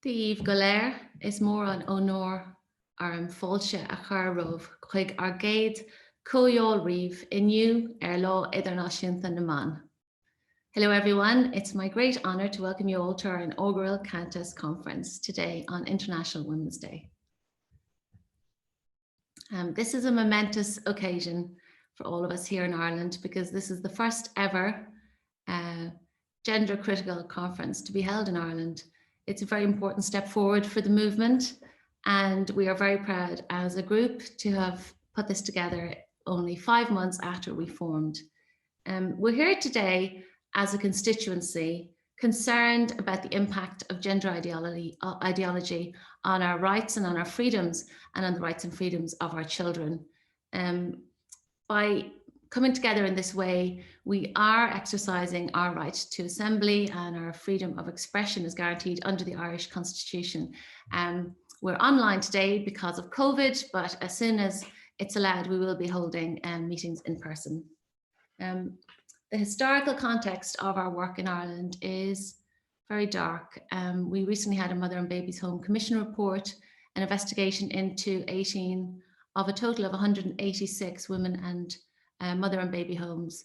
Díomh go léir is mór an ónóir ar an fáilte a chur romh chuig ar géad cóideáil riamh inniu ar lá idirnáisiúnta na Man. Hello everyone, it's my great honour to welcome you all to our inaugural Countess Conference today on International Women's Day. This is a momentous occasion for all of us here in Ireland because this is the first ever gender critical conference to be held in Ireland. It's a very important step forward for the movement, and we are very proud as a group to have put this together only 5 months after we formed. We're here today as a constituency concerned about the impact of gender ideology on our rights and on our freedoms and on the rights and freedoms of our children. By coming together in this way, we are exercising our right to assembly, and our freedom of expression is guaranteed under the Irish Constitution. We're online today because of COVID, but as soon as it's allowed, we will be holding meetings in person. The historical context of our work in Ireland is very dark. We recently had a Mother and Babies Home Commission report, an investigation into 18 of a total of 186 women and mother and baby homes.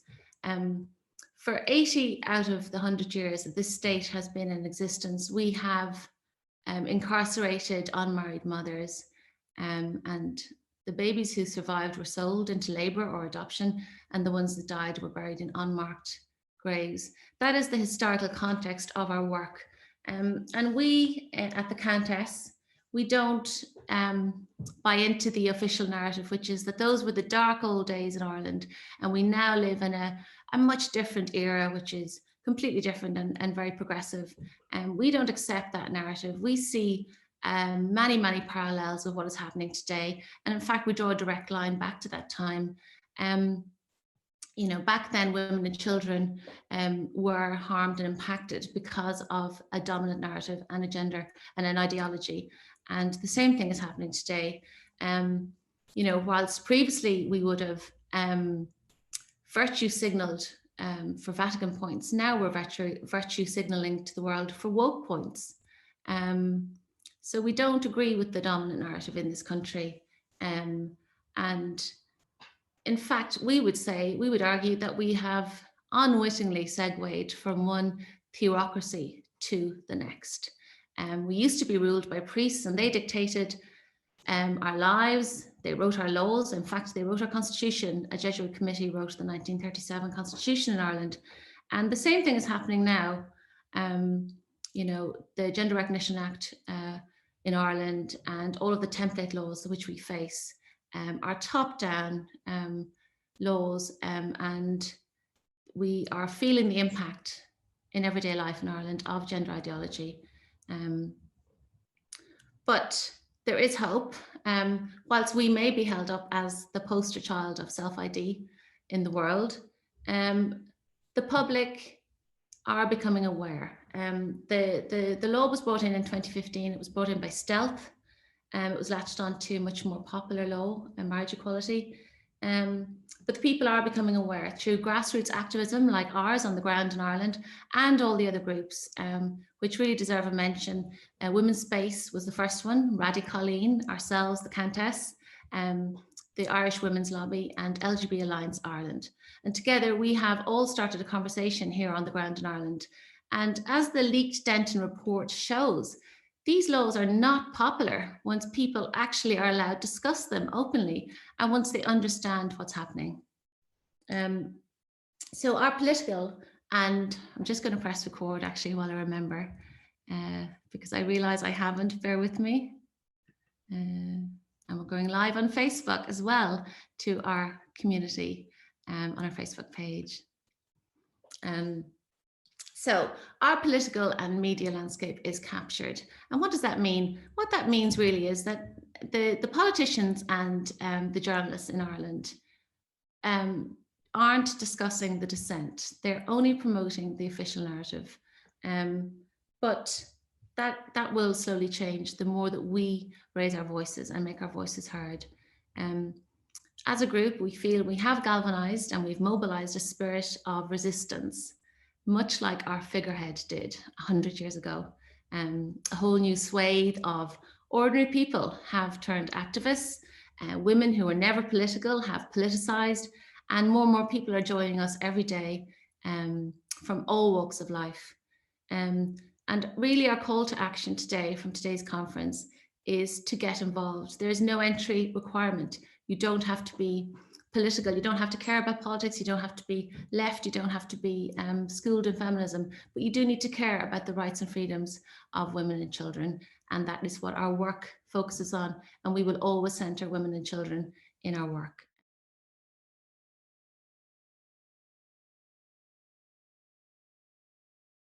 For 80 out of the 100 years that this state has been in existence, we have incarcerated unmarried mothers, and the babies who survived were sold into labour or adoption, and the ones that died were buried in unmarked graves. That is the historical context of our work. And we at the Countess, we don't buy into the official narrative, which is that those were the dark old days in Ireland, and we now live in a much different era, which is completely different and very progressive. And we don't accept that narrative. We see many, many parallels with what is happening today. And in fact, we draw a direct line back to that time. You know, back then, women and children were harmed and impacted because of a dominant narrative and a gender and an ideology. And the same thing is happening today. You know, whilst previously we would have virtue signaled for Vatican points, now we're virtue signaling to the world for woke points. So we don't agree with the dominant narrative in this country. And in fact, we would argue that we have unwittingly segued from one theocracy to the next. We used to be ruled by priests, and they dictated our lives. They wrote our laws. In fact, they wrote our constitution. A Jesuit committee wrote the 1937 constitution in Ireland. And the same thing is happening now. You know, the Gender Recognition Act in Ireland and all of the template laws which we face are top-down laws, and we are feeling the impact in everyday life in Ireland of gender ideology. But there is hope. Whilst we may be held up as the poster child of self-ID in the world, the public are becoming aware. The law was brought in 2015. It was brought in by stealth. It was latched on to a much more popular law, marriage equality. But the people are becoming aware through grassroots activism like ours on the ground in Ireland, and all the other groups, which really deserve a mention. Women's Space was the first one, Radi Colleen, ourselves, the Countess, the Irish Women's Lobby, and LGBT Alliance Ireland. And together we have all started a conversation here on the ground in Ireland. And as the leaked Denton report shows, these laws are not popular once people actually are allowed to discuss them openly and once they understand what's happening. So our political, and I'm just going to press record actually while I remember, because I realize I haven't, bear with me. And we're going live on Facebook as well to our community on our Facebook page. So our political and media landscape is captured. And what does that mean? What that means really is that the politicians and the journalists in Ireland aren't discussing the dissent. They're only promoting the official narrative. But that will slowly change the more that we raise our voices and make our voices heard. As a group, we feel we have galvanized and we've mobilized a spirit of resistance, much like our figurehead did 100 years ago. A whole new swathe of ordinary people have turned activists. Women who were never political have politicized, and more people are joining us every day from all walks of life. And really, our call to action today from today's conference is to get involved. There is no entry requirement. You don't have to be political, you don't have to care about politics, you don't have to be left, you don't have to be schooled in feminism, but you do need to care about the rights and freedoms of women and children. And that is what our work focuses on. And we will always centre women and children in our work.